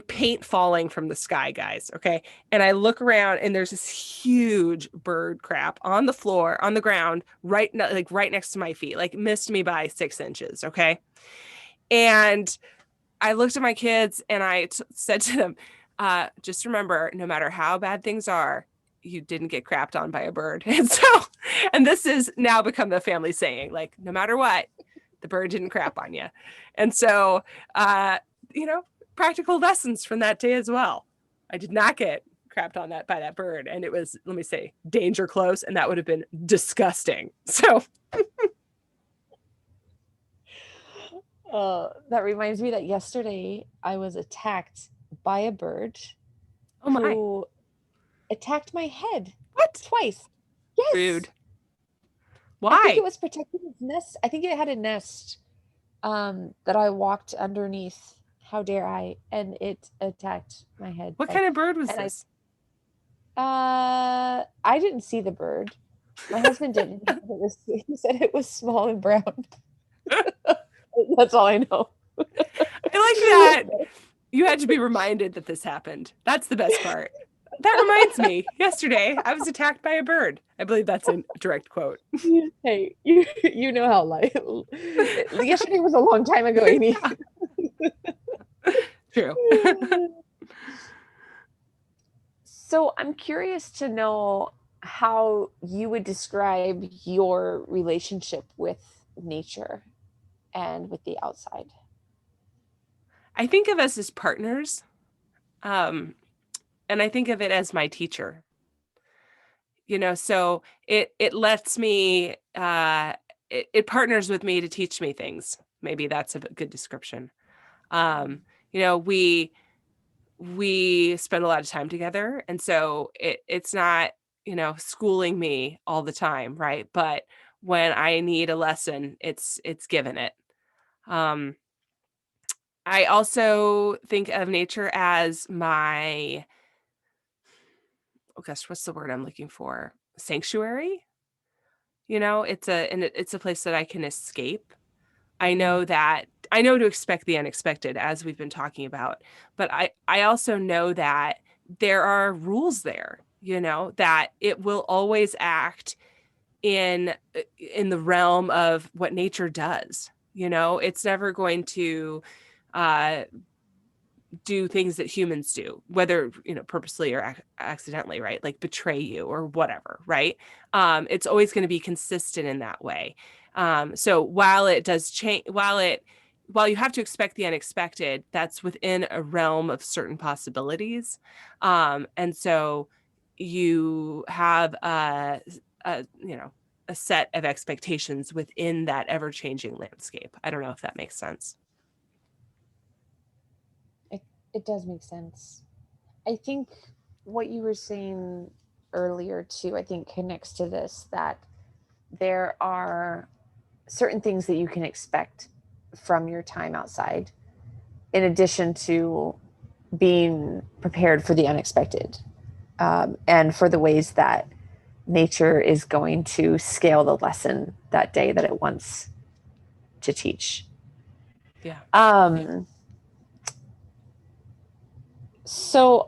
paint falling from the sky, guys. Okay. And I look around and there's this huge bird crap on the floor, on the ground, right next to my feet, like missed me by 6 inches. Okay. And I looked at my kids and I said to them, just remember, no matter how bad things are, you didn't get crapped on by a bird. And this has now become the family saying, like, no matter what, the bird didn't crap on you. And so, practical lessons from that day as well. I did not get crapped on by that bird. And it was, let me say, danger close. And that would have been disgusting. So That reminds me that yesterday I was attacked by a bird Oh my. who attacked my head What? twice. Yes. Rude. I think it Why? was protecting its nest. I think it had a nest that I walked underneath. How dare I? And it attacked my head What twice. kind of bird was And this? I didn't see the bird. My husband didn't. He said it was small and brown. That's all I know. I like that you had to be reminded that this happened. That's the best part. That reminds me, yesterday I was attacked by a bird. I believe that's a direct quote. Hey, you know how life. Yesterday was a long time ago, Amy. True. So I'm curious to know how you would describe your relationship with nature and with the outside. I think of us as partners, um, and I think of it as my teacher. So it lets me it partners with me to teach me things. Maybe that's a good description. Um, you know, we spend a lot of time together, and so it's not, schooling me all the time, right? But when I need a lesson, it's given it. Um, I also think of nature as my, oh gosh, what's the word I'm looking for? Sanctuary. It's a place that I can escape. Mm. I know to expect the unexpected, as we've been talking about, but I also know that there are rules there, that it will always act in the realm of what nature does. It's never going to uh do things that humans do, whether, purposely or accidentally, right? Like betray you or whatever, right? It's always going to be consistent in that way. So while it does change, while you have to expect the unexpected, that's within a realm of certain possibilities. And so you have a set of expectations within that ever-changing landscape. I don't know if that makes sense. It, it does make sense. I think what you were saying earlier too, I think connects to this, that there are certain things that you can expect from your time outside, in addition to being prepared for the unexpected, and for the ways that nature is going to scale the lesson that day that it wants to teach. Yeah. Um, so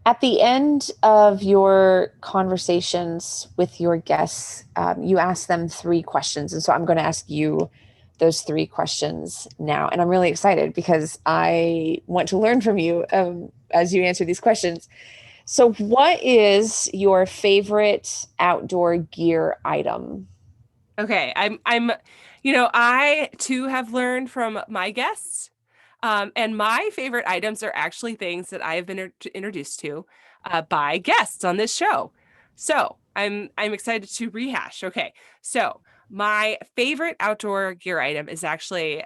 at the end of your conversations with your guests, you ask them three questions. And so I'm going to ask you those three questions now. And I'm really excited because I want to learn from you, as you answer these questions. So, what is your favorite outdoor gear item? Okay, I too have learned from my guests. And my favorite items are actually things that I have been introduced to by guests on this show. So I'm excited to rehash. Okay, so my favorite outdoor gear item is actually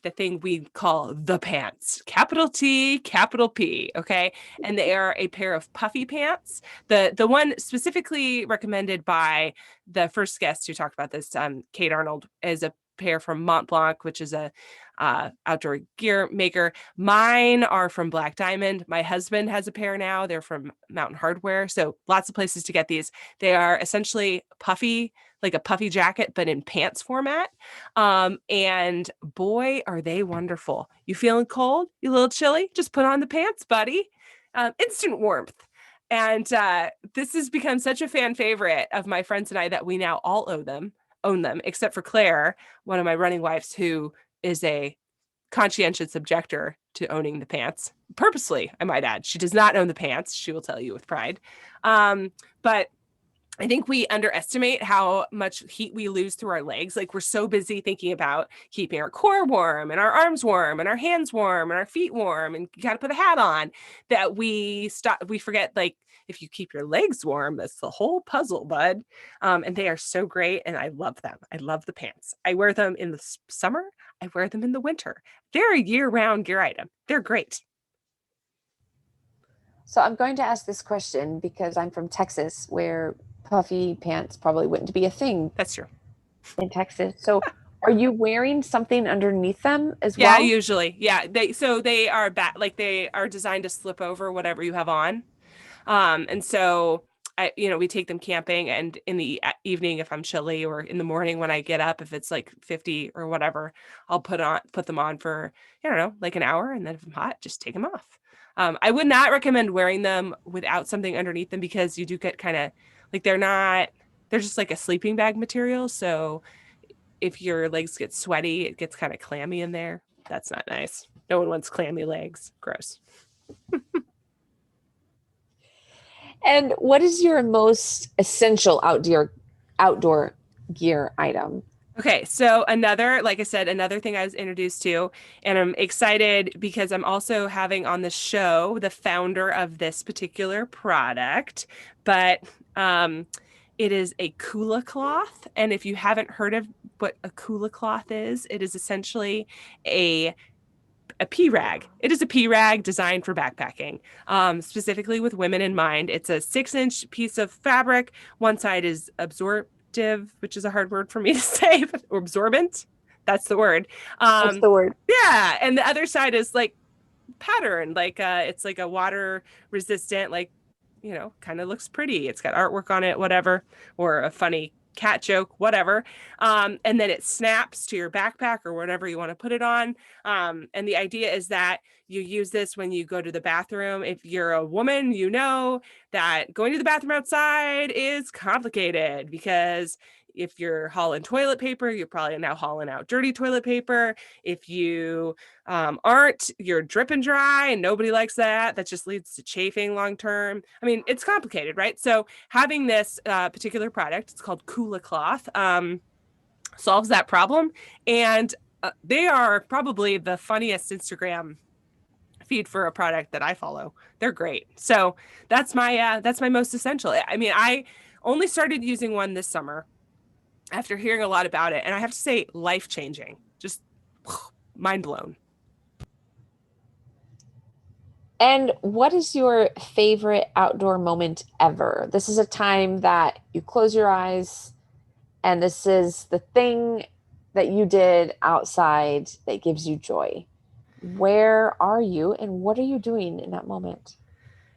the thing we call the pants, capital T, capital P. Okay, and they are a pair of puffy pants. The one specifically recommended by the first guest who talked about this, Kate Arnold, is a pair from Mont Blanc, which is a outdoor gear maker. Mine are from Black Diamond. My husband has a pair now. They're from Mountain Hardwear. So lots of places to get these. They are essentially puffy, like a puffy jacket, but in pants format. And boy, are they wonderful. You feeling cold? You a little chilly? Just put on the pants, buddy. Instant warmth. And this has become such a fan favorite of my friends and I that we now all own them, except for Claire, one of my running wives, who is a conscientious objector to owning the pants. Purposely, I might add. She does not own the pants. She will tell you with pride. But I think we underestimate how much heat we lose through our legs. Like we're so busy thinking about keeping our core warm and our arms warm and our hands warm and our feet warm and you got to put a hat on that we forget like if you keep your legs warm, that's the whole puzzle, bud. And they are so great and I love them. I love the pants. I wear them in the summer. I wear them in the winter. They're a year-round gear item. They're great. So I'm going to ask this question because I'm from Texas, where puffy pants probably wouldn't be a thing That's true. in Texas. So are you wearing something underneath them as Yeah, well? usually. Yeah, they are like they are designed to slip over whatever you have on. And so we take them camping and in the evening if I'm chilly or in the morning when I get up, if it's like 50 or whatever, I'll put them on for, I don't know, like an hour. And then if I'm hot, just take them off. I would not recommend wearing them without something underneath them because you do get kind of like they're just like a sleeping bag material. So if your legs get sweaty, it gets kind of clammy in there. That's not nice. No one wants clammy legs. Gross. And what is your most essential outdoor gear item? Okay, so like I said, another thing I was introduced to, and I'm excited because I'm also having on the show the founder of this particular product, but it is a Kula cloth. And if you haven't heard of what a Kula cloth is, it is essentially a a pee rag. It is a pee rag designed for backpacking, specifically with women in mind. It's a 6-inch piece of fabric. One side is absorptive, which is a hard word for me to say, or absorbent. That's the word. What's Um, the word? yeah, and the other side is like pattern, like it's like a water resistant, like kind of looks pretty. It's got artwork on it, whatever, or a funny cat joke, whatever. And then it snaps to your backpack or whatever you want to put it on. And the idea is that you use this when you go to the bathroom. If you're a woman, you know that going to the bathroom outside is complicated because if you're hauling toilet paper, you're probably now hauling out dirty toilet paper. If you aren't, you're drip and dry, and nobody likes that. That just leads to chafing long term. I mean, it's complicated, right? So having this particular product, it's called Kula Cloth, solves that problem, and they are probably the funniest Instagram feed for a product that I follow. They're great. So that's my most essential. I mean, I only started using one this summer after hearing a lot about it, and I have to say, life changing. Just mind blown. And what is your favorite outdoor moment ever? This is a time that you close your eyes and this is the thing that you did outside that gives you joy. Where are you and what are you doing in that moment?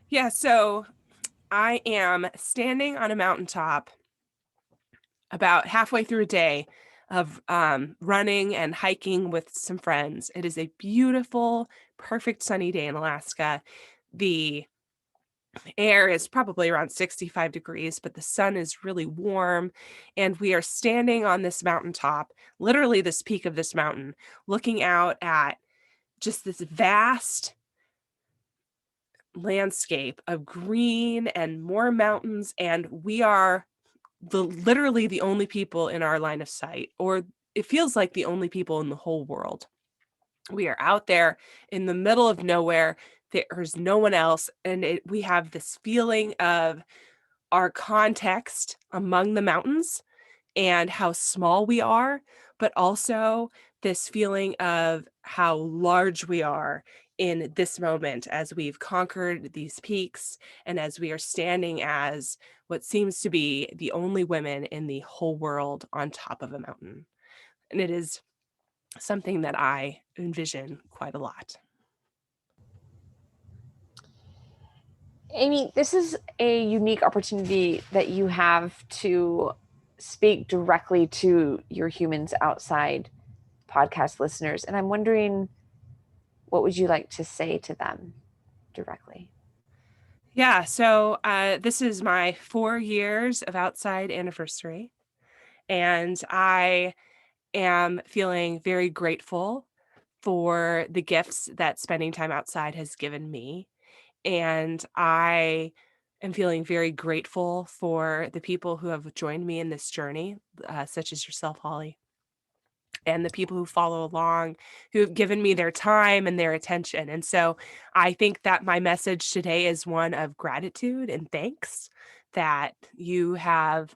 Yeah, so I am standing on a mountaintop about halfway through a day of running and hiking with some friends. It is a beautiful, perfect sunny day in Alaska. The air is probably around 65 degrees, but the sun is really warm. And we are standing on this mountaintop, literally this peak of this mountain, looking out at just this vast landscape of green and more mountains. And we are literally the only people in our line of sight, or it feels like the only people in the whole world. We are out there in the middle of nowhere. There's no one else. And we have this feeling of our context among the mountains and how small we are, but also this feeling of how large we are in this moment as we've conquered these peaks and as we are standing as what seems to be the only women in the whole world on top of a mountain. And it is something that I envision quite a lot. Amy, this is a unique opportunity that you have to speak directly to your humans outside podcast listeners. And I'm wondering, what would you like to say to them directly? Yeah, so this is my 4 years of outside anniversary, and I am feeling very grateful for the gifts that spending time outside has given me. And I am feeling very grateful for the people who have joined me in this journey, such as yourself, Holly, and the people who follow along, who have given me their time and their attention. And so I think that my message today is one of gratitude and thanks that you have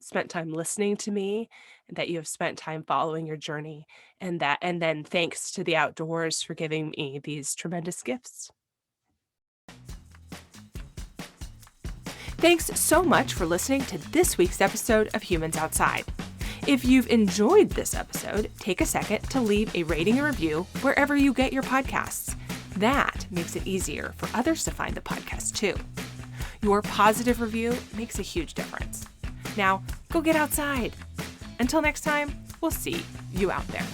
spent time listening to me, and that you have spent time following your journey, and then thanks to the outdoors for giving me these tremendous gifts. Thanks so much for listening to this week's episode of Humans Outside. If you've enjoyed this episode, take a second to leave a rating and review wherever you get your podcasts. That makes it easier for others to find the podcast too. Your positive review makes a huge difference. Now, go get outside. Until next time, we'll see you out there.